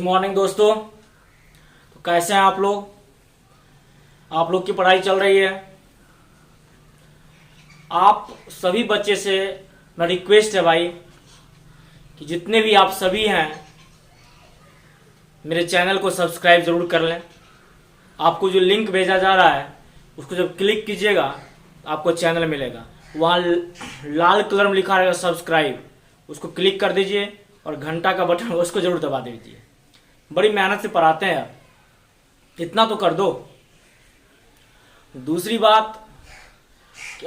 Morning दोस्तों। तो कैसे हैं आप लोग? आप लोग की पढ़ाई चल रही है? आप सभी बच्चे से मेरा रिक्वेस्ट है भाई कि जितने भी आप सभी हैं मेरे चैनल को सब्सक्राइब जरूर कर लें। आपको जो लिंक भेजा जा रहा है उसको जब क्लिक कीजिएगा आपको चैनल मिलेगा, वहाँ लाल कलर में लिखा रहेगा सब्सक्राइब, उसको क्लिक कर दीजिए और घंटा का बटन उसको जरूर दबा दीजिए। बड़ी मेहनत से पढ़ाते हैं यार, इतना तो कर दो। दूसरी बात,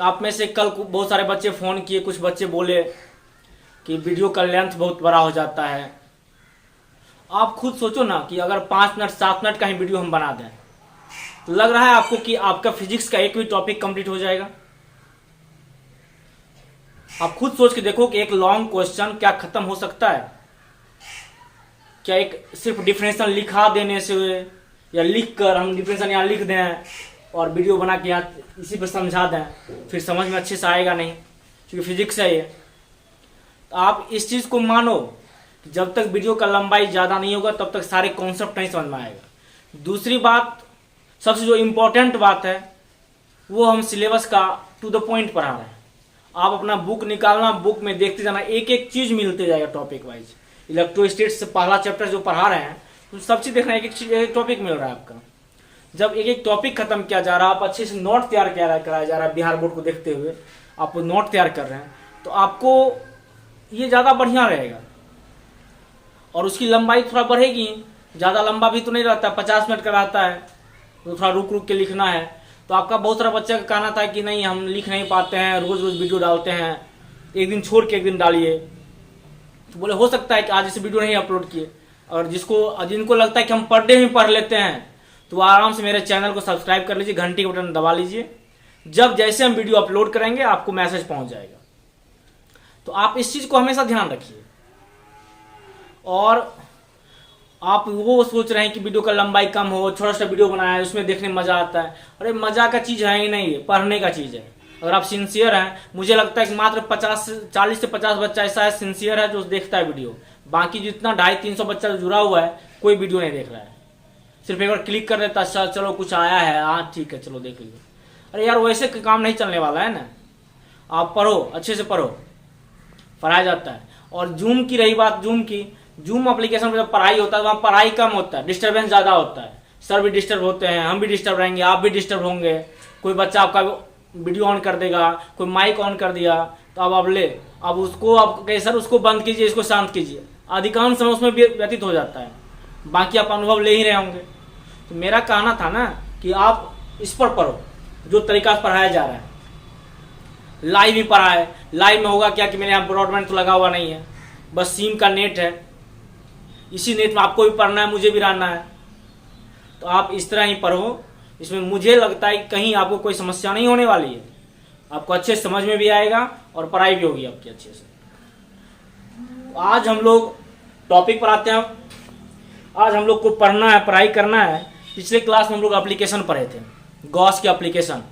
आप में से कल बहुत सारे बच्चे फ़ोन किए, कुछ बच्चे बोले कि वीडियो का लेंथ बहुत बड़ा हो जाता है। आप खुद सोचो ना कि अगर 5 मिनट 7 मिनट का ही वीडियो हम बना दें तो लग रहा है आपको कि आपका फिजिक्स का एक भी टॉपिक कंप्लीट हो जाएगा? आप खुद सोच के देखो कि एक लॉन्ग क्वेश्चन क्या खत्म हो सकता है? क्या एक सिर्फ डिफरेंशियल लिखा देने से या लिख कर हम डिफरेंशियल यहाँ लिख दें और वीडियो बना के यहाँ इसी पर समझा दें, फिर समझ में अच्छे से आएगा नहीं, क्योंकि फिजिक्स है ये। तो आप इस चीज़ को मानो कि जब तक वीडियो का लंबाई ज़्यादा नहीं होगा तब तक सारे कॉन्सेप्ट नहीं समझ में आएगा। दूसरी बात, सबसे जो इम्पोर्टेंट बात है वो हम सिलेबस का टू द पॉइंट पढ़ा रहे हैं। आप अपना बुक निकालना, बुक में देखते जाना, एक एक चीज़ मिलते जाएगा टॉपिक वाइज। इलेक्ट्रोस्टैटिक्स से पहला चैप्टर जो पढ़ा रहे हैं तो सब चीज़ देखना, एक एक चीज एक टॉपिक मिल रहा है आपका। जब एक एक टॉपिक खत्म किया जा रहा है, आप अच्छे से नोट तैयार कराया जा रहा है, बिहार बोर्ड को देखते हुए आप नोट तैयार कर रहे हैं, तो आपको ये ज़्यादा बढ़िया रहेगा। और उसकी लंबाई थोड़ा बढ़ेगी, ज़्यादा लंबा भी तो नहीं रहता, 50 मिनट का रहता है, तो थोड़ा रुक रुक के लिखना है। तो आपका बहुत सारा बच्चे का कहना था कि नहीं हम लिख नहीं पाते हैं, रोज़ रोज़ वीडियो डालते हैं, एक दिन छोड़ के एक दिन डालिए। तो बोले हो सकता है कि आज इसे वीडियो नहीं अपलोड किए, और जिनको लगता है कि हम पर डे में पढ़ लेते हैं तो आराम से मेरे चैनल को सब्सक्राइब कर लीजिए, घंटी का बटन दबा लीजिए। जब जैसे हम वीडियो अपलोड करेंगे आपको मैसेज पहुंच जाएगा। तो आप इस चीज़ को हमेशा ध्यान रखिए। और आप वो सोच रहे हैं कि वीडियो का लंबाई कम हो, छोटा सा वीडियो बनाया है उसमें देखने में मज़ा आता है। अरे मज़ा का चीज़ है ही नहीं, पढ़ने का चीज़ है। अगर आप सिंसियर हैं, मुझे लगता है कि मात्र 40 से 50 बच्चा ऐसा है सिंसियर है जो देखता है वीडियो। बाकी जितना 250-300 बच्चा जुड़ा हुआ है कोई वीडियो नहीं देख रहा है, सिर्फ एक बार क्लिक कर देता है, चलो कुछ आया है, हाँ ठीक है चलो देख लीजिए। अरे यार वैसे काम नहीं चलने वाला है ना। आप पढ़ो, अच्छे से पढ़ो, पढ़ाया जाता है। और जूम की रही बात, जूम एप्लीकेशन पर जब पढ़ाई होता है वहाँ पढ़ाई कम होता है, डिस्टर्बेंस ज़्यादा होता है। सर भी डिस्टर्ब होते हैं, हम भी डिस्टर्ब रहेंगे, आप भी डिस्टर्ब होंगे। कोई बच्चा आपका वीडियो ऑन कर देगा, कोई माइक ऑन कर दिया, तो अब उसको आप कहे सर उसको बंद कीजिए, इसको शांत कीजिए, अधिकांश समय उसमें व्यतीत हो जाता है। बाकी आप अनुभव ले ही रहे होंगे। तो मेरा कहना था ना कि आप इस पर पढ़ो जो तरीका से पढ़ाया जा रहा है। लाइव ही पढ़ा है, लाइव में होगा क्या कि मेरे यहाँ ब्रॉडबैंड तो लगा हुआ नहीं है, बस सिम का नेट है, इसी नेट में आपको भी पढ़ना है, मुझे भी रहना है। तो आप इस तरह ही पढ़ो, इसमें मुझे लगता है कि कहीं आपको कोई समस्या नहीं होने वाली है, आपको अच्छे समझ में भी आएगा और पढ़ाई भी होगी आपकी अच्छे से। तो आज हम लोग टॉपिक पढ़ाते हैं। आज हम लोग को पढ़ना है, पढ़ाई करना है। पिछले क्लास में हम लोग एप्लीकेशन पढ़े थे, गॉस की एप्लीकेशन,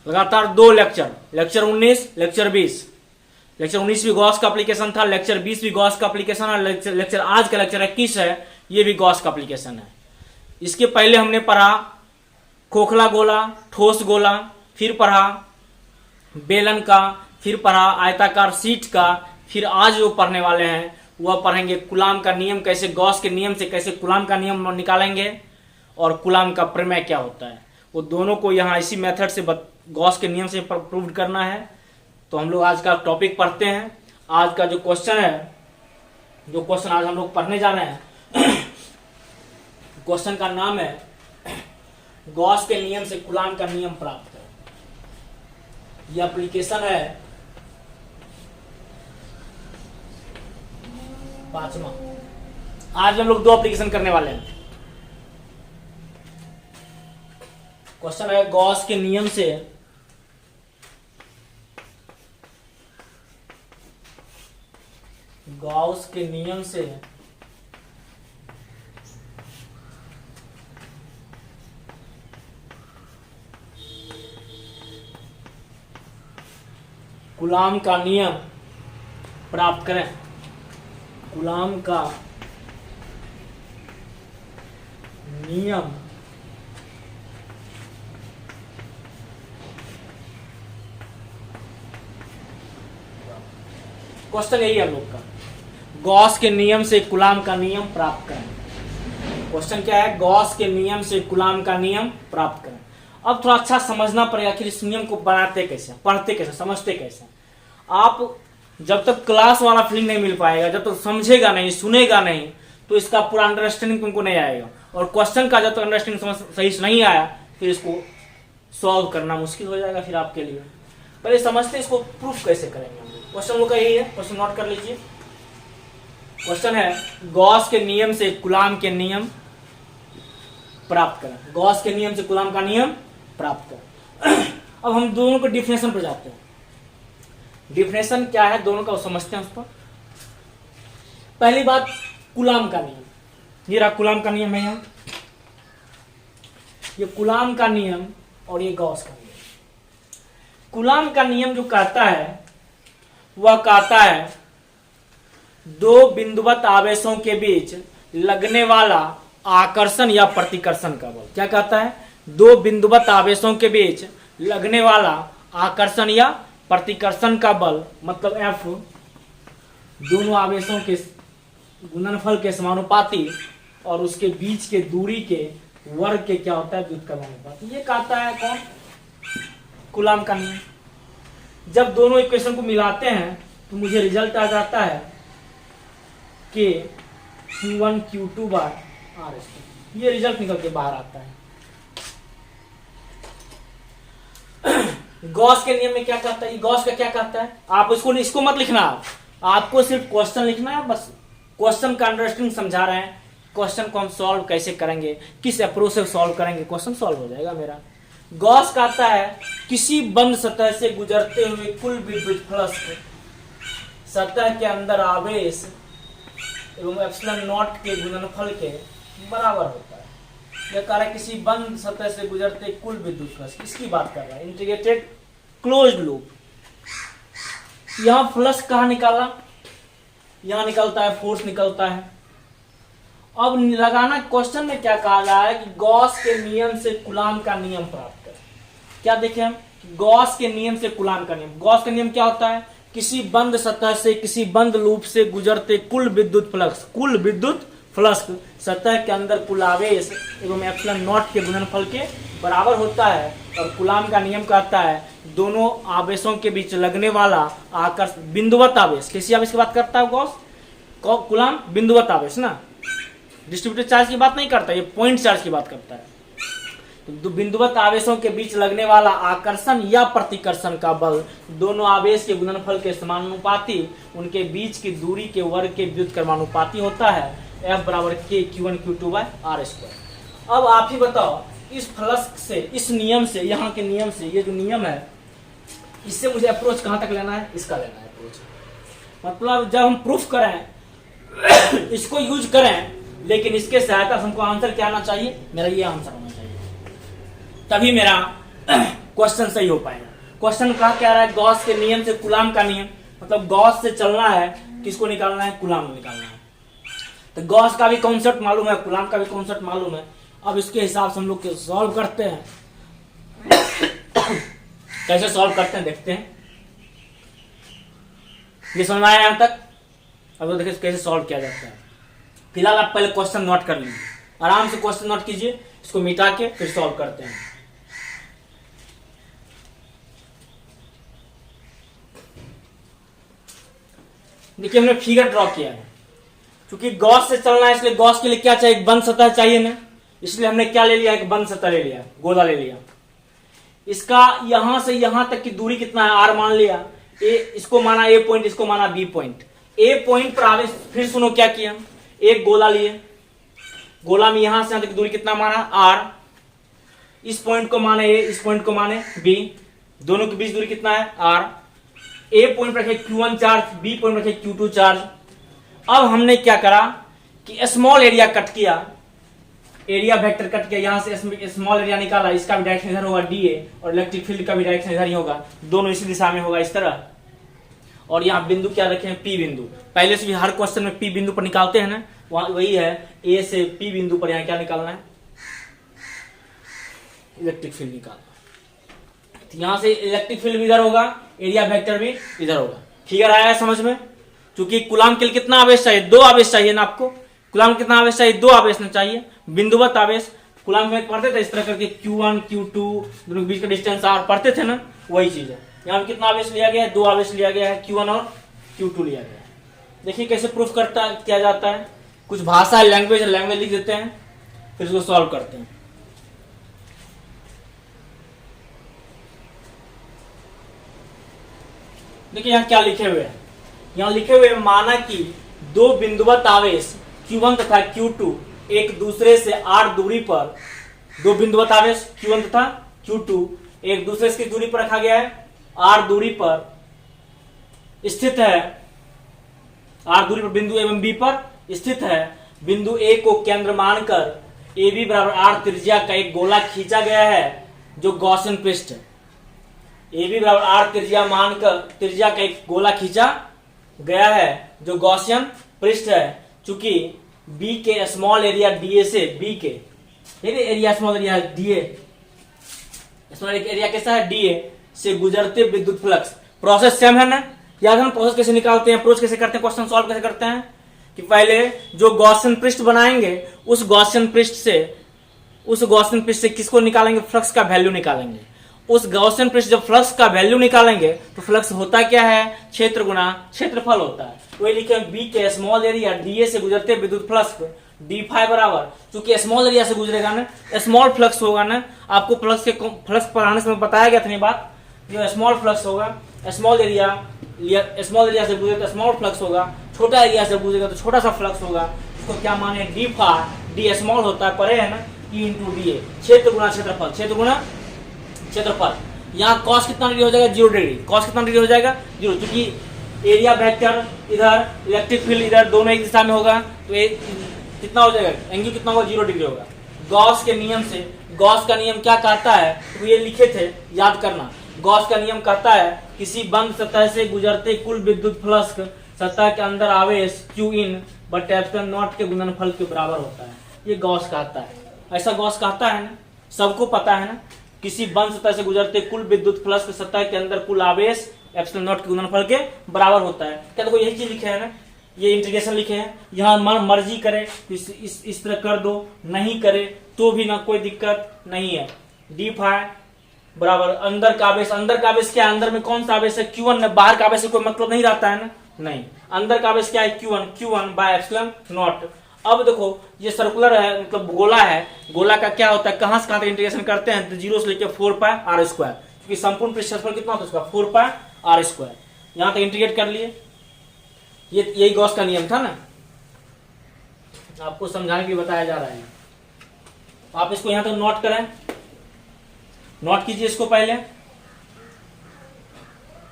लगातार 2 लेक्चर, लेक्चर 19, लेक्चर 20। लेक्चर 19 भी गॉस का एप्लीकेशन था, लेक्चर 20 भी गॉस का एप्लीकेशन है, लेक्चर आज का लेक्चर 21 है, ये भी गॉस का एप्लीकेशन है। इसके पहले हमने पढ़ा खोखला गोला, ठोस गोला, फिर पढ़ा बेलन का, फिर पढ़ा आयताकार शीट का, फिर आज जो पढ़ने वाले हैं वह पढ़ेंगे कूलाम का नियम, कैसे गॉस के नियम से कैसे कूलाम का नियम निकालेंगे और कूलाम का प्रमेय क्या होता है। वो दोनों को यहाँ इसी मेथड से गॉस के नियम से प्रूव करना है। तो हम लोग आज का टॉपिक पढ़ते हैं। आज का जो क्वेश्चन है, जो क्वेश्चन आज हम लोग पढ़ने जा रहे हैं क्वेश्चन का नाम है गॉस के नियम से कूलाम का नियम प्राप्त करें। यह एप्लीकेशन है 5वां। आज हम लोग 2 एप्लीकेशन करने वाले हैं। क्वेश्चन है गॉस के नियम से कूलाम का नियम प्राप्त करें। कूलाम का नियम क्वेश्चन यही है हम लोग का, गॉस के नियम से कूलाम का नियम प्राप्त करें। क्वेश्चन क्या है, गॉस के नियम से कूलाम का नियम प्राप्त करें। अब थोड़ा अच्छा समझना पड़ेगा कि इस नियम को बनाते कैसे, पढ़ते कैसे, समझते कैसे। आप जब तक क्लास वाला फीलिंग नहीं मिल पाएगा, जब तक समझेगा नहीं, सुनेगा नहीं, तो इसका पूरा अंडरस्टैंडिंग तुमको नहीं आएगा। और क्वेश्चन का जब तक अंडरस्टैंडिंग समझ सही से नहीं आया, फिर इसको सॉल्व करना मुश्किल हो जाएगा फिर आपके लिए। पहले समझते इसको प्रूफ कैसे करेंगे हम लोग। क्वेश्चन लोग का यही है, क्वेश्चन नोट कर लीजिए। क्वेश्चन है, गॉस के नियम से कूलाम के नियम प्राप्त करें। गॉस के नियम से कूलाम का नियम प्राप्त करें। अब हम दोनों के डिफिनेशन पर जाते हैं। डिफिनेशन क्या है दोनों का, समझते हैं उस पर। पहली बात, कूलाम का नियम। ये रहा कूलाम का नियम है यहाँ, ये कूलाम का नियम और ये गॉस का नियम। कूलाम का नियम जो कहता है वह कहता है दो बिंदुवत आवेशों के बीच लगने वाला आकर्षण या प्रतिकर्षण का बल। क्या कहता है, दो बिंदुवत आवेशों के बीच लगने वाला आकर्षण या प्रतिकर्षण का बल, मतलब F, दोनों आवेशों के गुणनफल के समानुपाती और उसके बीच के दूरी के वर्ग के क्या होता है, व्युत्क्रमानुपाती। ये कहता है कौन, कूलाम का नियम। जब दोनों इक्वेशन को मिलाते हैं तो मुझे रिजल्ट आ जाता है कि Q1 Q2 बार R²। ये रिजल्ट निकल के बाहर आता है। गॉस के नियम में क्या कहता है, गॉस का क्या कहता है, आप इसको मत लिखना, आपको सिर्फ क्वेश्चन लिखना है। बस क्वेश्चन का अंडरस्टैंडिंग समझा रहे हैं, क्वेश्चन को हम सॉल्व कैसे करेंगे, किस अप्रोच से सॉल्व करेंगे, क्वेश्चन सॉल्व हो जाएगा मेरा। गॉस कहता है किसी बंद सतह से गुजरते हुए कुल विद्युत फ्लक्स सतह के अंदर आवेश एवं एप्सिलॉन नॉट के गुणनफल के बराबर होता है। यह कह रहा है किसी बंद सतह से गुजरते कुल विद्युत फ्लक्स, किसकी बात कर रहा है, इंटीग्रेटेड क्लोज्ड लूप। यहां फ्लक्स कहां निकाला, यहां निकलता है, फोर्स निकलता है। अब लगाना क्वेश्चन में क्या कहा गया है कि गॉस के नियम से कूलाम का नियम प्राप्त करें। क्या देखें हम, गॉस के नियम से कूलाम का नियम। गॉस का नियम क्या होता है, किसी बंद सतह से, किसी बंद लूप से गुजरते कुल विद्युत फ्लक्स सतह के अंदर कुल आवेश एवं एप्सिलॉन नॉट के गुणनफल के बराबर होता है। और कूलाम का नियम कहता है दोनों आवेशों के बीच लगने वाला आकर्षण, बिंदुवत आवेश, किसी आवेश की बात करता है गॉस, कूलाम बिंदुवत आवेश ना, डिस्ट्रीब्यूटेड चार्ज की बात नहीं करता, ये पॉइंट चार्ज की बात करता है। तो बिंदुवत आवेशों के बीच लगने वाला आकर्षण या प्रतिकर्षण का बल दोनों आवेश के गुणनफल के समानुपाती, उनके बीच की दूरी के वर्ग के व्युत्क्रमानुपाती होता है। F बराबर K Q1 Q2 bye R²। अब आप ही बताओ, इस फ्लक्स से, इस नियम से, यहाँ के नियम से, ये जो नियम है, इससे मुझे अप्रोच कहाँ तक लेना है, इसका लेना है अप्रोच। मतलब जब हम प्रूफ करें इसको यूज करें, लेकिन इसके सहायता से हमको आंसर क्या आना चाहिए, मेरा ये आंसर होना चाहिए, तभी मेरा क्वेश्चन सही हो पाएगा। क्वेश्चन कहा क्या रहा है, गॉस के नियम से कूलाम का नियम, मतलब गॉस से चलना है, किसको निकालना है, कूलाम निकालना है। तो गॉस का भी कॉन्सेप्ट मालूम है, कूलाम का भी कॉन्सेप्ट मालूम है। अब इसके हिसाब से हम लोग सॉल्व करते हैं। कैसे सॉल्व करते हैं देखते हैं। ये समझ में आया यहां तक। अब देखिए कैसे सॉल्व किया जाता है। फिलहाल आप पहले क्वेश्चन नोट कर लीजिए, आराम से क्वेश्चन नोट कीजिए, इसको मिटा के फिर सॉल्व करते हैं। देखिए हमने फिगर ड्रॉ किया है, क्योंकि गॉस से चलना है, इसलिए गॉस के लिए क्या चाहिए, एक बंद सतह चाहिए ना, इसलिए हमने क्या ले लिया, एक बंद सतह ले लिया, गोला ले लिया। इसका यहां से यहां तक की दूरी कितना है, आर मान लिया। इसको माना ए पॉइंट, इसको माना बी पॉइंट। ए पॉइंट पर आवेश, फिर सुनो क्या किया, एक गोला लिए, गोला में यहां से यहां तक दूरी कितना माना, आर। इस पॉइंट को माने ए, इस पॉइंट को माने बी, दोनों के बीच दूरी कितना है, आर। ए पॉइंट पर रखे Q1 चार्ज, बी पॉइंट पर रखे Q2 चार्ज। अब हमने क्या करा कि स्मॉल एरिया कट किया, एरिया वेक्टर कट किया, यहां से स्मॉल एरिया निकाला, इसका भी डायरेक्शन इधर होगा DA, और इलेक्ट्रिक फील्ड का भी डायरेक्शन इधर ही होगा, दोनों इसी दिशा में होगा, इस तरह। और यहाँ बिंदु क्या रखे हैं, P बिंदु। पहले से भी हर क्वेश्चन में P बिंदु पर निकालते हैं ना, वही है, A से P बिंदु पर यहाँ क्या निकालना है, इलेक्ट्रिक फील्ड निकालना। तो यहां से इलेक्ट्रिक फील्ड भी इधर होगा, एरिया वेक्टर भी इधर होगा। फिगर आया है समझ में? क्योंकि कूलाम के लिए कितना आवेश चाहिए? 2 आवेश चाहिए ना आपको। कूलाम कितना आवेश चाहिए? 2 आवेश ना चाहिए, बिंदुवत आवेश। कूलाम में पढ़ते थे इस तरह करके Q1 Q2 दोनों के बीच का डिस्टेंस R पढ़ते थे ना, वही चीज है। यहाँ पे कितना आवेश लिया गया है? 2 आवेश लिया गया है, Q1 और Q2 लिया गया है। देखिए कैसे प्रूफ किया जाता है। कुछ भाषा लैंग्वेज लिख देते हैं, फिर उसको सॉल्व करते हैं। देखिए यहाँ क्या लिखे हुए हैं। यहाँ लिखे हुए माना कि 2 बिंदुवत आवेश Q1 तथा Q2 एक दूसरे से R दूरी पर, 2 बिंदुवत आवेश Q1 तथा Q2 एक दूसरे से दूरी पर रखा गया है, R दूरी पर स्थित है, R दूरी पर बिंदु एवं B पर स्थित है। बिंदु A को केंद्र मानकर AB बराबर R त्रिज्या का एक गोला खींचा गया है जो गॉसियन पृष्ठ है। AB बराबर R त्रिज्या का एक गोला खींचा गया है जो गॉसियन पृष्ठ है। चूंकि B के स्मॉल एरिया DA से, B के area small area DA, small area कैसा है? DA से गुजरते विद्युत फ्लक्स। प्रोसेस सेम है ना? याद हम प्रोसेस कैसे निकालते हैं, अप्रोच कैसे करते हैं, क्वेश्चन सॉल्व कैसे करते हैं कि पहले जो गॉसियन पृष्ठ बनाएंगे उस गॉसियन पृष्ठ से किसको निकालेंगे? फ्लक्स का वैल्यू निकालेंगे। उस गॉसियन पृष्ठ जब फ्लक्स का वैल्यू निकालेंगे तो फ्लक्स होता क्या है? क्षेत्र गुना क्षेत्रफल होता है। वही लिखे बी के स्मॉल एरिया डीए से गुजरते विद्युत फ्लक्स d5 बराबर, चूंकि स्मॉल एरिया से गुजरेगा ना, स्मॉल फ्लक्स होगा ना। आपको फ्लक्स पढ़ाने से पढ़ाया गया था ये बात। जो स्मॉल फ्लक्स होगा, स्मॉल एरिया से गुजरेगा तो स्मॉल फ्लक्स होगा, छोटा एरिया से गुजरेगा तो छोटा सा फ्लक्स होगा। उसको क्या माने? डी स्मॉल होता है, परे है ना, ई इंटू डी ए, क्षेत्र गुना क्षेत्रफल, क्षेत्र गुना क्षेत्रफल। यहाँ कॉस कितना डिग्री हो जाएगा? 0 डिग्री। कॉस कितना डिग्री हो जाएगा? 0, क्योंकि एरिया वेक्टर इधर, इलेक्ट्रिक फील्ड इधर, दोनों एक दिशा में होगा तो कितना हो जाएगा? एंगल कितना होगा? 0 डिग्री होगा। गॉस के नियम से, गॉस का नियम क्या कहता है? तो ये लिखे थे, याद करना। गॉस का नियम कहता है किसी बंद सतह से गुजरते कुल विद्युत फ्लक्स सतह के अंदर आवेश Q in but epsilon not के गुणनफल के बराबर होता है। ये गॉस कहता है, ऐसा गॉस कहता है ना, सबको पता है ना। किसी बंद सतह से गुजरते कुल विद्युत फ्लक्स सतह के अंदर कुल आवेश एप्सिलॉन नॉट के गुणनफल के बराबर होता है। क्या देखो यही चीज लिखे है ना, ये इंटीग्रेशन लिखे हैं। यहाँ मन मर्जी करे तो इस तरह कर दो, नहीं करे तो भी ना कोई दिक्कत नहीं है। d5 बराबर अंदर का आवेश, अंदर का आवेश क्या है? अंदर में कौन सा आवेश है? Q1 है। बाहर का आवेश से कोई मतलब नहीं रहता है ना, नहीं। अंदर का आवेश क्या है? Q1 by epsilon not. अब देखो ये सर्कुलर है, मतलब गोला है। गोला का क्या होता है? कहां से कहां तक इंटीग्रेशन करते हैं? तो 0 से लेकर 4 पाई r स्क्वायर, क्योंकि संपूर्ण पृष्ठफल कितना होता है उसका? 4 पाई r स्क्वायर। यहां तक इंटीग्रेट कर लिए। यही गॉस का नियम था ना, आपको समझाने के लिए बताया जा रहा है। आप इसको यहां तक नोट करें, नोट कीजिए इसको, पहले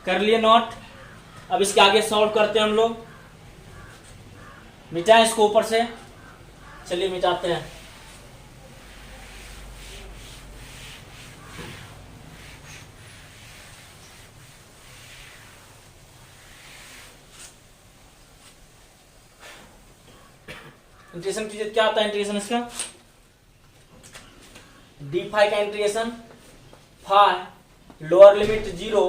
कर लिए नोट। अब इसके आगे सॉल्व करते हैं हम लोग। मिटाएं इसको ऊपर से, चलिए मिटाते हैं। इंटीग्रेशन कीजिए, क्या आता है इंटीग्रेशन इसका? d5 का integration, phi lower limit 0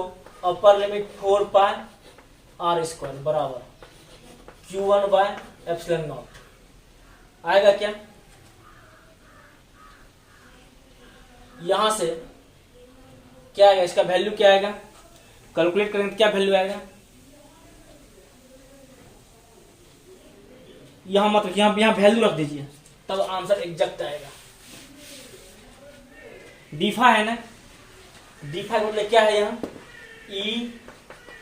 upper limit 4 pi r square बराबर Q1 बाय एप्सिलॉन नॉट। आएगा क्या? यहां से क्या आएगा? इसका वैल्यू क्या आएगा? कैलकुलेट करेंगे क्या वैल्यू आएगा? यहां मतलब यहां वैल्यू रख दीजिए, तब आंसर एग्जैक्ट आएगा। d5 है ना, d5 मतलब क्या है? यहाँ E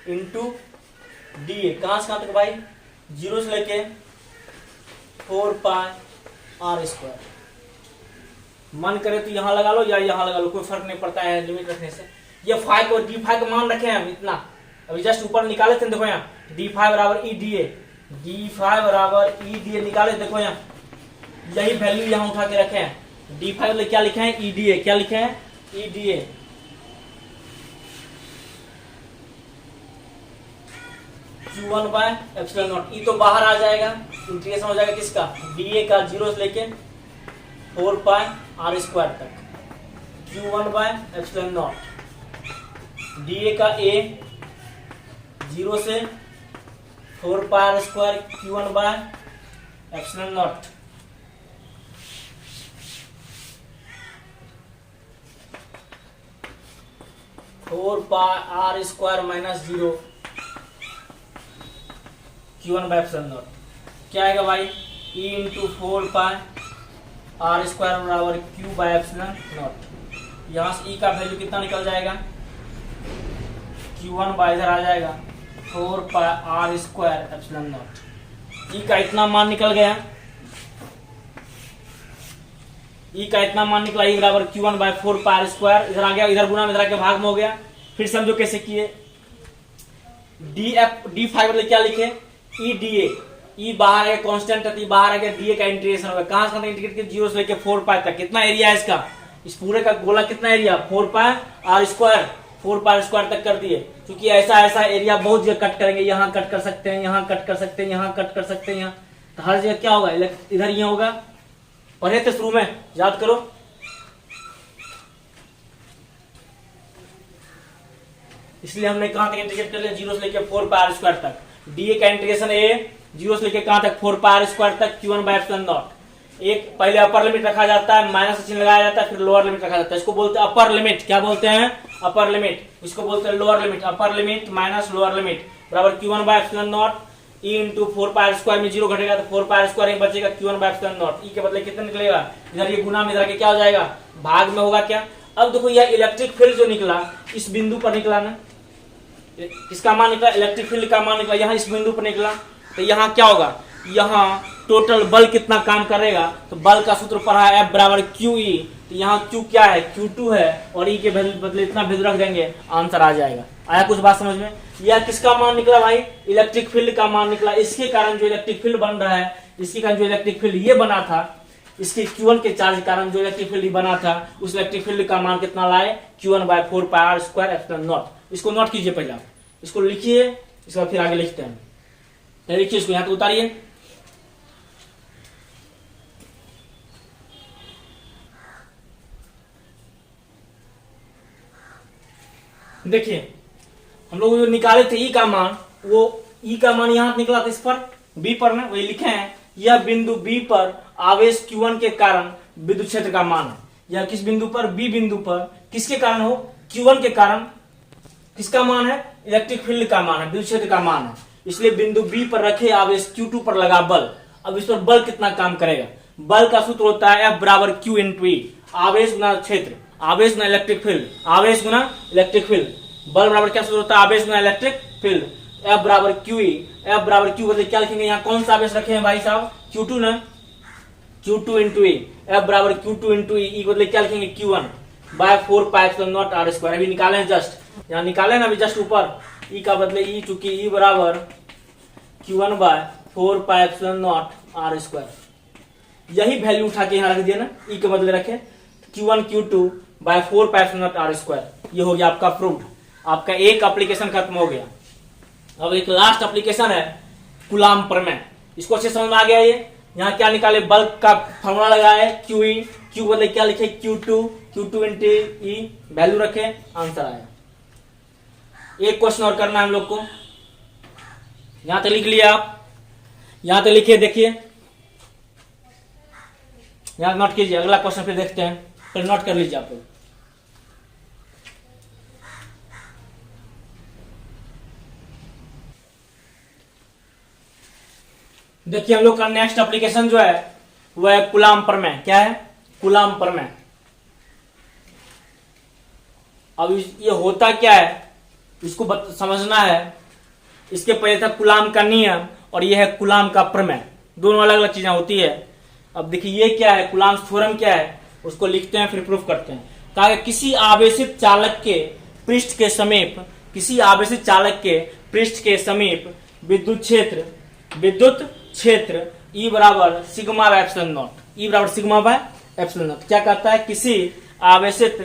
इंटू डी ए, कहां से कहां तक भाई? 0 से लेके 4 पाई r स्क्वायर। मन करे तो यहां लगा लो या यहां लगा लो, कोई फर्क नहीं पड़ता है लिमिट रखने से। ये फाइव को d5 का मान रखे हम इतना, अभी जस्ट ऊपर निकाले थे। देखो यहाँ d5 बराबर ई डी ए, d5 बराबर ई डी ए निकाले। देखो यहाँ यही वैल्यू यहाँ उठा के रखे हैं। d5 क्या लिखे हैं? E d A. क्या लिखे हैं? E d A. Q1 by epsilon naught. E तो बाहर आ जाएगा, इंटीग्रेशन हो जाएगा किसका? डी ए का 0 से लेके 4 पाई r स्क्वायर तक। Q1 by epsilon naught, dA का A 0 से 4 pi r square Q1 by epsilon naught, four pi r square minus 0 Q1 by epsilon naught. क्या आएगा भाई? E into 4 pi r square बराबर Q बाय एप्सिलॉन नॉट। यहाँ से E का value कितना निकल जाएगा? Q1 बाय इधर आ जाएगा 4 pi r square epsilon naught. E का इतना मान निकल गया, E का इतना मान निकला, E बराबर Q1 by 4 pi r square, इधर आ गया, इधर गुना में इधर आके भाग में हो गया। फिर समझो कैसे किए, डी फाइव मतलब क्या लिखे? ई डी ए, ई बाहर है कांस्टेंट है, बाहर आ गया, डी का इंटीग्रेशन होगा, कहां से इंटीग्रेट किया? 0 से लेके 4 पाई तक। कितना एरिया है इसका? इस पूरे का गोला कितना area? 4 pi r square, 4 pi square तक कर दिए। क्योंकि ऐसा ऐसा एरिया बहुत जगह कट करेंगे, यहाँ कट कर सकते हैं, यहाँ कट कर सकते हैं, यहाँ कट कर सकते हैं, यहाँ तो हर जगह क्या होगा? इधर ये होगा। पढ़े थे शुरू में, याद करो। इसलिए हमने कहां तक इंटीग्रेट कर लिया? 0 से लेके 4 पाई आर स्क्वायर तक। डी का इंटीग्रेशन ए 0 से लेके कहां तक? 4 पाई आर स्क्वायर तक Q1 बाय एप्सिलॉन नॉट। एक पहले अपर लिमिट रखा जाता है, माइनस चिन्ह लगाया जाता है, फिर लोअर लिमिट रखा जाता है। इसको बोलते हैं अपर लिमिट। क्या बोलते हैं? Upper limit. इसको बोलते हैं lower limit. Upper limit minus lower limit बराबर Q1 by epsilon naught. E into 4 pi r square में 0 घटेगा तो 4 पाई आर स्क्वायर बचेगा Q1 by epsilon naught. E के बदले कितना निकलेगा? इधर ये गुना में इधर के क्या हो जाएगा? भाग में होगा। क्या? अब देखो यह इलेक्ट्रिक फील्ड जो निकला इस बिंदु पर निकला ना, किसका मान निकला? इलेक्ट्रिक फील्ड का मान निकला, यहाँ इस बिंदु पर निकला। तो यहाँ क्या होगा? यहाँ टोटल बल कितना काम करेगा? तो बल का सूत्र पढ़ा है F बराबर QE। तो यहाँ Q क्या है? Q2 है, और E के बदले इतना वैल्यू रख देंगे, आंसर आ जाएगा। आया कुछ बात समझ में? यह किसका मान निकला भाई? इलेक्ट्रिक फील्ड का मान निकला। इसके कारण जो इलेक्ट्रिक फील्ड बन रहा है, इसके कारण जो इलेक्ट्रिक फील्ड ये बना था, इसके Q1 के चार्ज के कारण जो इलेक्ट्रिक फील्ड बना था, उस इलेक्ट्रिक फील्ड का मान कितना लाए? Q1 by 4 pi r square epsilon naught. इसको नोट कीजिए, पहले आप इसको लिखिए, इसके बाद फिर आगे लिखते हैं। लिखिए इसको, यहां तो उतारिए। देखिए हम लोग जो निकाले थे ई का मान, वो ई का मान यहां निकला था इस पर बी पर ना, वही लिखे हैं। यह बिंदु बी पर आवेश Q1 के कारण विद्युत क्षेत्र का मान है। यह किस बिंदु पर? बी बिंदु पर। किसके कारण हो? Q1 के कारण। किसका मान है? इलेक्ट्रिक फील्ड का मान है, विद्युत क्षेत्र का मान है। इसलिए बिंदु बी पर रखे आवेश Q2 पर लगा बल। अब इस पर बल कितना काम करेगा? बल का सूत्र होता है F बराबर Q इंटू E। आवेश गुना क्षेत्र, आवेश गुना इलेक्ट्रिक फील्ड, आवेश गुना इलेक्ट्रिक फील्ड। बल बराबर क्या सूत्र होता है? आवेश गुना इलेक्ट्रिक फील्ड। F बराबर QE। F बराबर Q बदले क्या लिखेंगे? यहाँ कौन सा आवेश रखे हैं भाई साहब? Q2 ना, Q2 इंटू E। F बराबर Q2 इंटू E। E बदले क्या लिखेंगे? Q1 by 4 pi epsilon naught r square. अभी निकाले हैं जस्ट, यहाँ निकाले ना अभी जस्ट ऊपर। E का बदले E, चूंकि E बराबर Q1 by 4 pi epsilon naught r square. यही वैल्यू उठा के यहाँ रख दिया ना, E के बदले रखे Q1 Q2 by 4 pi epsilon naught r square. ये हो गया आपका प्रूव्ड। आपका एक एप्लीकेशन खत्म हो गया। अब एक लास्ट एप्लीकेशन है कूलाम प्रमेय। इसको अच्छे समझ में आ गया। ये यहाँ क्या निकाले? बल्ब का फॉर्मूला लगाए QE, Q बदले क्या लिखे? Q2 इंटू E, वैल्यू रखे, आंसर आया। एक क्वेश्चन और करना है हम लोग को। यहां तक लिख लिया आप, यहां तक लिखिए, देखिए यहां नोट कीजिए। अगला क्वेश्चन फिर देखते हैं, फिर नोट कर लीजिए आप लोग। देखिए हम लोग का नेक्स्ट एप्लीकेशन जो है वह है कूलाम प्रमेय। क्या है? कूलाम प्रमेय। अब ये होता क्या है इसको समझना है। इसके पहले था कूलाम का नियम और यह है कूलाम का प्रमेय। दोनों अलग अलग चीजें होती है। अब देखिए ये क्या है? कूलाम थ्योरम क्या है उसको लिखते हैं, फिर प्रूफ करते हैं। कहा किसी आवेशित चालक के पृष्ठ के समीप, किसी आवेशित चालक के पृष्ठ के समीप विद्युत क्षेत्र E बराबर sigma bye epsilon naught. E बराबर सिग्मा बाय एप्सिलॉन नॉट। क्या कहता है? किसी आवेशित,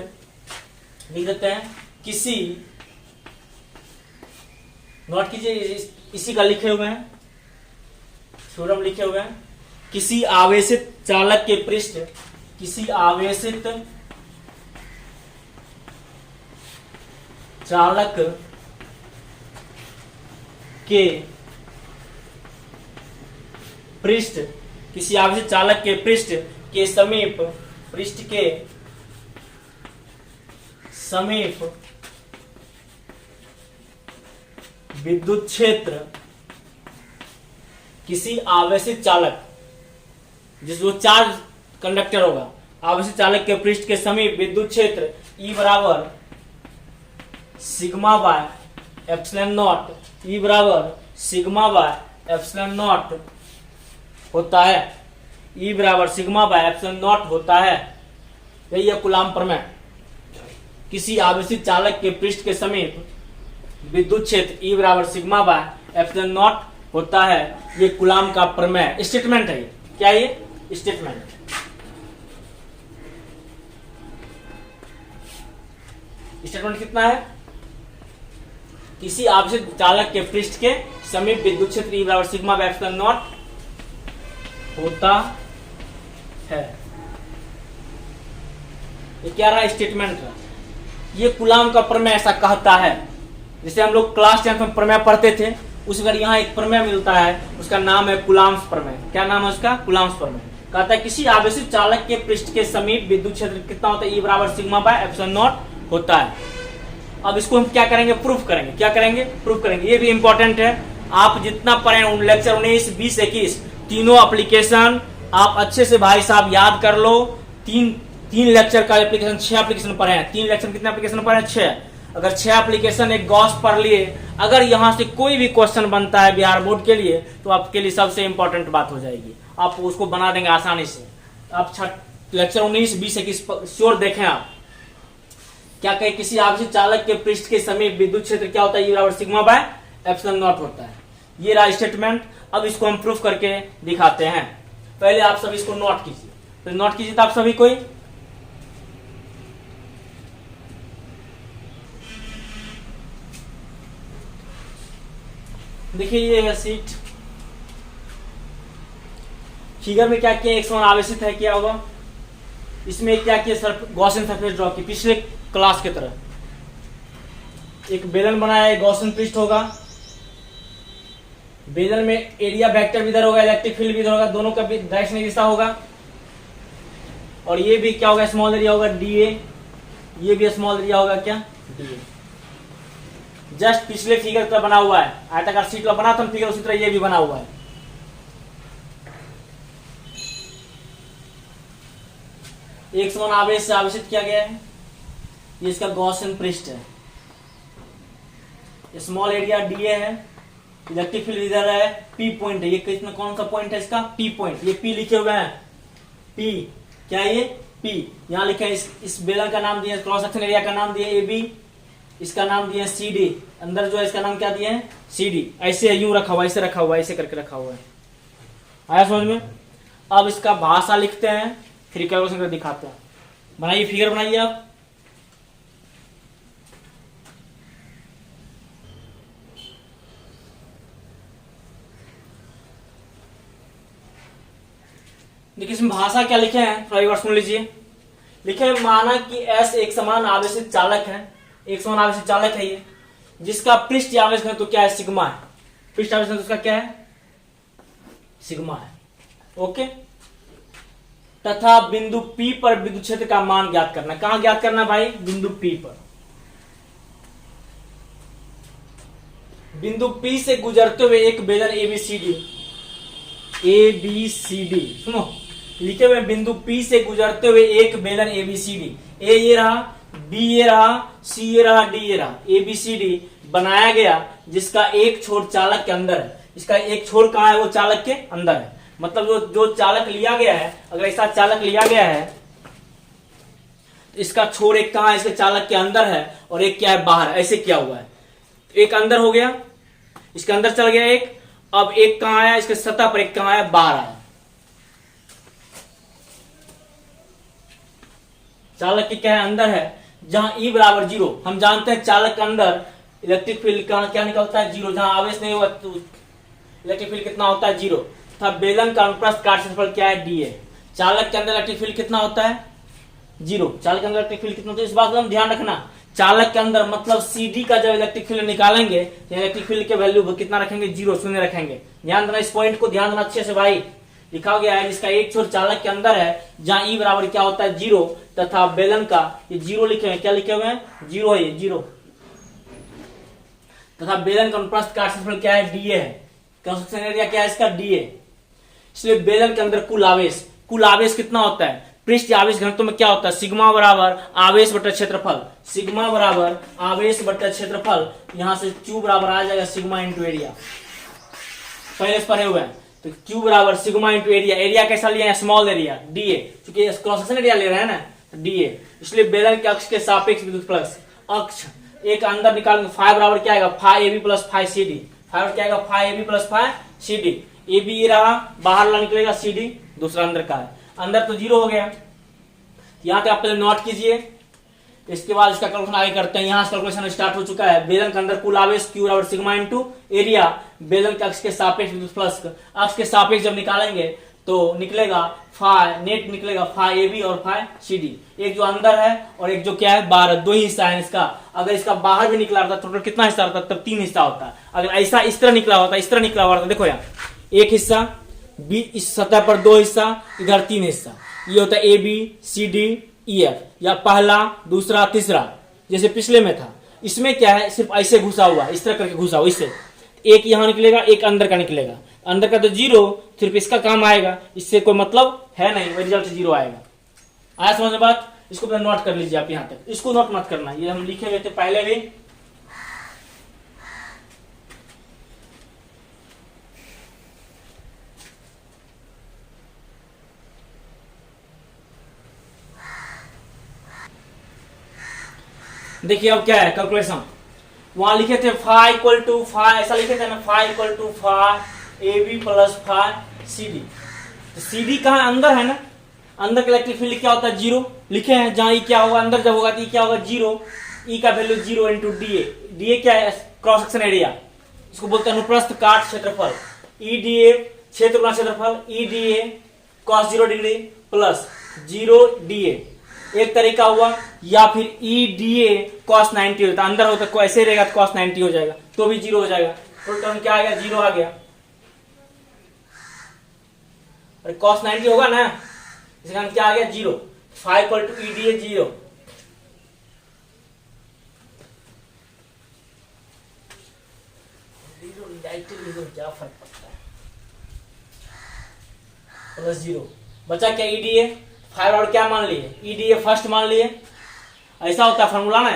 लिख देते हैं, किसी, नोट कीजिए, इसी का लिखे हुए हैं, थ्योरम लिखे हुए हैं। किसी आवेशित चालक के पृष्ठ, किसी आवेशित चालक के पृष्ठ, किसी आवेशित चालक के पृष्ठ के समीप, पृष्ठ के समीप विद्युत क्षेत्र, किसी आवेशित चालक, जो चार्ज कंडक्टर होगा, आवेशित चालक के पृष्ठ के समीप विद्युत क्षेत्र E बराबर sigma bye epsilon naught, E बराबर सिग्मा बाय एप्सिलॉन नॉट होता है, E बराबर सिग्मा बाय एप्सिलॉन नॉट होता है। यही है कूलाम प्रमेय। किसी आवेशित चालक के पृष्ठ के समीप विद्युत क्षेत्र E बराबर सिग्मा बाय एप्सिलॉन नॉट होता है। ये कूलाम का प्रमेय स्टेटमेंट है। क्या है ये? स्टेटमेंट। स्टेटमेंट कितना है? किसी आवेशित चालक के पृष्ठ के समीप विद्युत क्षेत्र E बराबर सिग्मा बाय एप्सिलॉन नॉट होता है। ये क्या रहा? स्टेटमेंट रहा। ये कूलाम का प्रमेय ऐसा कहता है। जैसे हम लोग क्लास 10 में प्रमेय पढ़ते थे, उस अगर यहाँ एक प्रमेय मिलता है, उसका नाम है कूलाम्स प्रमेय। क्या नाम है उसका? कूलाम्स प्रमेय। कहता है किसी आवेशित चालक के पृष्ठ के समीप विद्युत क्षेत्र कितना होता है? E बराबर सिग्मा बाय एप्सिलॉन नॉट होता है। अब इसको हम क्या करेंगे? प्रूफ करेंगे। क्या करेंगे? प्रूफ करेंगे। ये भी इंपॉर्टेंट है। आप जितना पढ़े लेक्चर 19, 20, 21 तीनों एप्लीकेशन आप अच्छे से भाई साहब याद कर लो। तीन लेक्चर का एप्लीकेशन, 6 एप्लीकेशन पढ़े हैं। 3 लेक्चर कितने एप्लीकेशन पढ़े हैं? 6। अगर 6 एप्लीकेशन एक गॉस पढ़ लिए, अगर यहाँ से कोई भी क्वेश्चन बनता है बिहार बोर्ड के लिए, तो आपके लिए सबसे इंपॉर्टेंट बात हो जाएगी। आप उसको बना देंगे आसानी से। आप लेक्चर 19, 20, 21 श्योर देखें आप। क्या कहे? किसी आवेशित चालक के पृष्ठ के समीप विद्युत क्षेत्र क्या होता है? E बराबर सिग्मा बाय एप्सिलॉन नॉट होता है। ये रहा स्टेटमेंट। अब इसको हम प्रूफ करके दिखाते हैं। पहले आप सभी इसको नोट कीजिए। तो नोट कीजिए तो आप सभी कोई। देखिए ये है सीट। फिगर में क्या किया? एक समान आवेशित है। क्या होगा इसमें? क्या किया? गॉसियन सरफेस ड्रॉ की, पिछले क्लास की तरह। एक बेलन बनाया है, गॉसियन पृष्ठ होगा। बेलन में एरिया वेक्टर भी इधर होगा, इलेक्ट्रिक फील्ड भी इधर होगा, दोनों का भी डायरेक्शनल दिशा होगा। और ये भी क्या होगा? स्मॉल एरिया होगा डीए। ये भी स्मॉल एरिया होगा क्या? डीए। जस्ट पिछले फिगर का बना हुआ है। आयताकार शीट का बना था फिगर, उसी तरह ये भी बना हुआ है। एक समान आवेश से आवेशित किया गया है। ये इसका गॉसियन पृष्ठ है। स्मॉल एरिया डीए है, इलेक्ट्रिक फील्ड इधर है, पी पॉइंट है। ये कितना, कौन सा पॉइंट है इसका? P point. ये पी लिखे हुए हैं। पी क्या है? ये पी। यहां लिखे हैं। इस बेलन का नाम दिया, क्रॉस सेक्शन एरिया का नाम दिया ए बी, इसका नाम दिया सी डी। अंदर जो है इसका नाम क्या दिया है? C D. ऐसे यूं रखा हुआ, ऐसे रखा हुआ, ऐसे करके रखा हुआ है। आया समझ में? अब इसका भाषा लिखते हैं, फिर कैलकुलेशन करके दिखाते हैं। बनाइए फिगर, बनाइए आप। देखिए इसमें भाषा क्या लिखे हैं, थोड़ा एक बार सुन लीजिए। लिखे हैं माना कि एस एक समान आवेशित चालक है। एक समान आवेशित चालक है ये, जिसका पृष्ठ आवेश है तो क्या है? सिग्मा है। पृष्ठ आवेश है तो उसका क्या है? सिग्मा है। ओके। तथा बिंदु P पर विद्युत क्षेत्र का मान ज्ञात करना। कहां ज्ञात करना भाई? बिंदु P पर। बिंदु P से गुजरते हुए एक बेलन ABCD, सुनो लिखे हुए बिंदु P से गुजरते हुए एक बेलन ABCD, ए ये रहा, बी ये रहा, सी ये रहा, डी ये रहा, ABCD बनाया गया, जिसका एक छोर चालक के अंदर है। इसका एक छोर कहां है? वो चालक के अंदर है। मतलब जो चालक लिया गया है, अगर ऐसा चालक लिया गया है तो इसका छोर एक कहां है? इसके चालक के अंदर है, और एक क्या है? बाहर। ऐसे क्या हुआ है? एक अंदर हो गया, इसके अंदर चल गया एक। अब एक कहां आया? इसके सतह पर। एक कहां आया? बाहर आया। चालक की क्या है? अंदर है। जहां E बराबर 0, हम जानते हैं चालक के अंदर इलेक्ट्रिक फील्ड क्या निकलता है? 0। जहां आवेश नहीं होगा तो इलेक्ट्रिक फील्ड कितना होता है? 0। तथा बेलन का अनुप्रस्थ काट क्षेत्रफल क्या है? डी है। चालक के अंदर इलेक्ट्रिक फील्ड कितना होता है? 0। चालक के अंदर इलेक्ट्रिक फील्ड कितना होता है? इस बात का हम ध्यान रखना चालक के अंदर मतलब CD का जब इलेक्ट्रिक फील्ड निकालेंगे तो इलेक्ट्रिक फील्ड के वैल्यू कितना रखेंगे, 0 शून्य रखेंगे। ध्यान देना इस पॉइंट को, ध्यान देना अच्छे से भाई। लिखा गया है जिसका एक छोर चालक के अंदर है, जहां E बराबर क्या होता है 0, तथा बेलन का ये 0 लिखे हुए हैं, क्या लिखे हुए हैं 0 है, ये 0, तथा बेलन का अनुप्रस्थ काट क्षेत्रफल क्या है DA है, कंस्ट्रक्शन एरिया क्या है इसका DA। इसलिए बेलन के अंदर कुल आवेश कितना होता है, पृष्ठ आवेश घनत्व में क्या होता है, सिग्मा बराबर आवेश बटा क्षेत्रफल, सिग्मा बराबर आवेश बटा क्षेत्रफल, यहां से Q बराबर आ जाएगा सिग्मा इंटू एरिया, पहले से पढ़े हुए हैं। तो Q बराबर सिग्मा इंटू एरिया, एरिया कैसा लिया है स्मॉल एरिया DA, क्योंकि क्रॉस सेक्शन एरिया ले रहे हैं ना तो DA। इसलिए बेलन के अक्ष के सापेक्ष विद्युत फ्लक्स, अक्ष एक अंदर निकालेंगे, फाई बराबर क्या आएगा phi AB plus phi CD, phi क्या आएगा phi AB plus phi CD, AB ये रहा, बाहर ला निकलेगा CD, दूसरा अंदर का है, अंदर तो 0 हो गया। यहाँ तक आप पहले नोट कीजिए, इसके बाद इसका कैलकुलेशन आगे करते हैं। यहाँ से कैलकुलेशन स्टार्ट हो चुका है। बेलन के अंदर कुल आवेश Q बराबर सिग्मा इंटू एरिया, बेलन के अक्ष के सापेक्ष विद्युत फ्लक्स, अक्ष के सापेक्ष जब निकालेंगे तो निकलेगा फाई, नेट निकलेगा फाई AB और फाई CD, एक जो अंदर है और एक जो क्या है बाहर, दो ही हिस्सा है इसका। अगर इसका बाहर भी निकला होता टोटल कितना हिस्सा होता, तब 3 हिस्सा होता। अगर ऐसा इस तरह निकला होता, इस तरह निकला हुआ, देखो यहाँ एक हिस्सा, इस सतह पर 2 हिस्सा, इधर 3 हिस्सा, ये होता है AB CD EF, या पहला दूसरा तीसरा, जैसे पिछले में था। इसमें क्या है सिर्फ ऐसे घुसा हुआ, इस तरह करके घुसा हुआ, इससे एक यहां निकलेगा, एक अंदर का निकलेगा, अंदर का तो 0, सिर्फ इसका काम आएगा, इससे कोई मतलब है नहीं, वही रिजल्ट 0 आएगा। आया समझ में बात? इसको पहले नोट कर लीजिए आप, यहां तक इसको नोट मत करना, ये हम लिखे हुए थे पहले भी। देखिए अब क्या है कैलकुलेशन, वहां लिखे थे फाई इक्वल टू फाई, ऐसा लिखे थे ना, phi equal to phi AB plus phi CD। तो CD कहाँ अंदर है ना, अंदर का इलेक्ट्रिक फील्ड क्या होता है 0 लिखे हैं, जहां E क्या होगा अंदर जब होगा तो E क्या होगा 0, E का वैल्यू 0 इंटू DA, DA क्या है क्रॉस सेक्शन एरिया, इसको बोलते हैं अनुप्रस्थ काट क्षेत्रफल, EDA क्षेत्र गुना क्षेत्रफल, EDA cos 0 degree plus 0 DA एक तरीका हुआ, या फिर EDA cos 90 होता, अंदर होता तो ऐसे रहेगा तो cos 90 हो जाएगा, तो भी 0 हो जाएगा, तो टर्म क्या आ गया 0 आ गया। अरे cos 90 होगा ना, इसका कारण क्या आ गया 0, फाई इक्वल टू EDA 0। क्या फर्क पड़ता है, प्लस 0 बचा क्या EDA, फाइव और क्या मान लिए EDA फर्स्ट मान लिए। ऐसा होता है फॉर्मूला ना,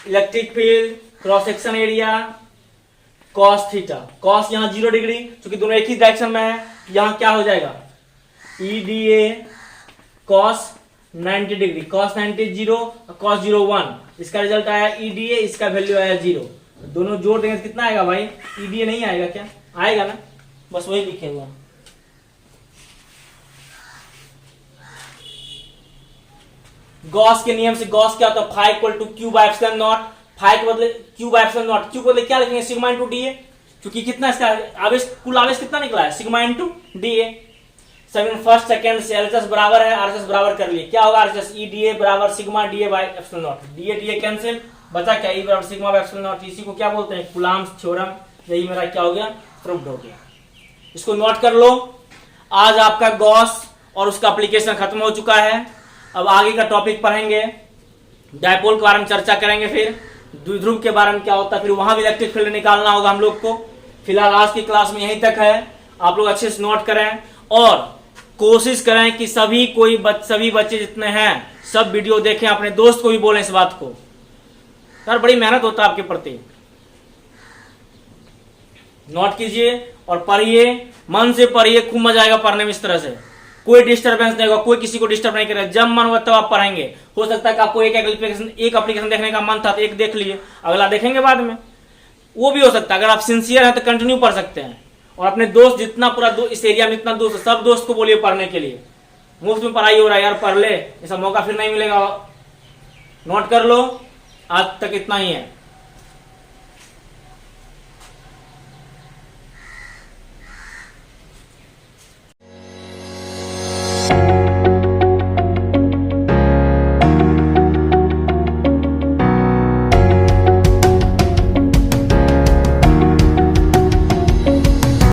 electric field cross section area cos theta, cos यहाँ 0 डिग्री, क्योंकि दोनों एक ही डायरेक्शन में है, यहाँ क्या हो जाएगा EDA cos 90 degree, cos 90 0, cos 0 1, इसका रिजल्ट आया EDA, इसका वैल्यू आया 0, दोनों जोड़ देंगे तो कितना आएगा भाई, EDA नहीं आएगा क्या, आएगा ना, बस वही लिखे हुआ। गॉस के नियम से गॉस क्या होता है, phi equal to Q by epsilon naught, phi के बदले Q by epsilon naught, Q को बदले क्या लिखेंगे सिग्मा इंटू DA, क्योंकि कितना इसका आवेश, कुल आवेश कितना निकला है sigma into DA। Second first second से LHS बराबर है, RHS बराबर कर लिए, क्या होगा RHS EDA बराबर sigma DA bye epsilon naught, DA cancel, बचा क्या E बराबर सिग्मा बाय एप्सिलॉन नॉट, इसी को क्या बोलते हैं कूलम्ब्स थ्योरम, यही मेरा क्या हो गया प्रूव्ड हो गया। इसको नोट कर लो। आज आपका गॉस और उसका एप्लीकेशन खत्म हो चुका है। अब आगे का टॉपिक पढ़ेंगे, डायपोल के बारे में चर्चा करेंगे, फिर द्विध्रुव के बारे में क्या होता है, फिर वहां भी इलेक्ट्रिक फील्ड निकालना होगा हम लोग को। फिलहाल आज की क्लास में यहीं तक है, आप लोग अच्छे से नोट करें और कोशिश करें कि सभी बच्चे जितने हैं सब वीडियो देखें, अपने दोस्त को भी बोलें इस बात को, यार बड़ी मेहनत होता है आपके प्रति। नोट कीजिए और पढ़िए, मन से पढ़िए, खूब मजा आएगा पढ़ने में। इस तरह से कोई डिस्टर्बेंस नहीं होगा, कोई किसी को डिस्टर्ब नहीं करेगा, जब मन होगा तब आप पढ़ेंगे। हो सकता है कि आपको एक एप्लीकेशन देखने का मन था तो एक देख लिए, अगला देखेंगे बाद में, वो भी हो सकता है। अगर आप सिंसियर हैं तो कंटिन्यू पढ़ सकते हैं। और अपने दोस्त जितना पूरा इस एरिया में इतना दोस्त, सब दोस्त को बोलिए पढ़ने के लिए। मुफ्त में पढ़ाई हो रहा है यार, पढ़ ले, ऐसा मौका फिर नहीं मिलेगा। नोट कर लो, आज तक इतना ही है।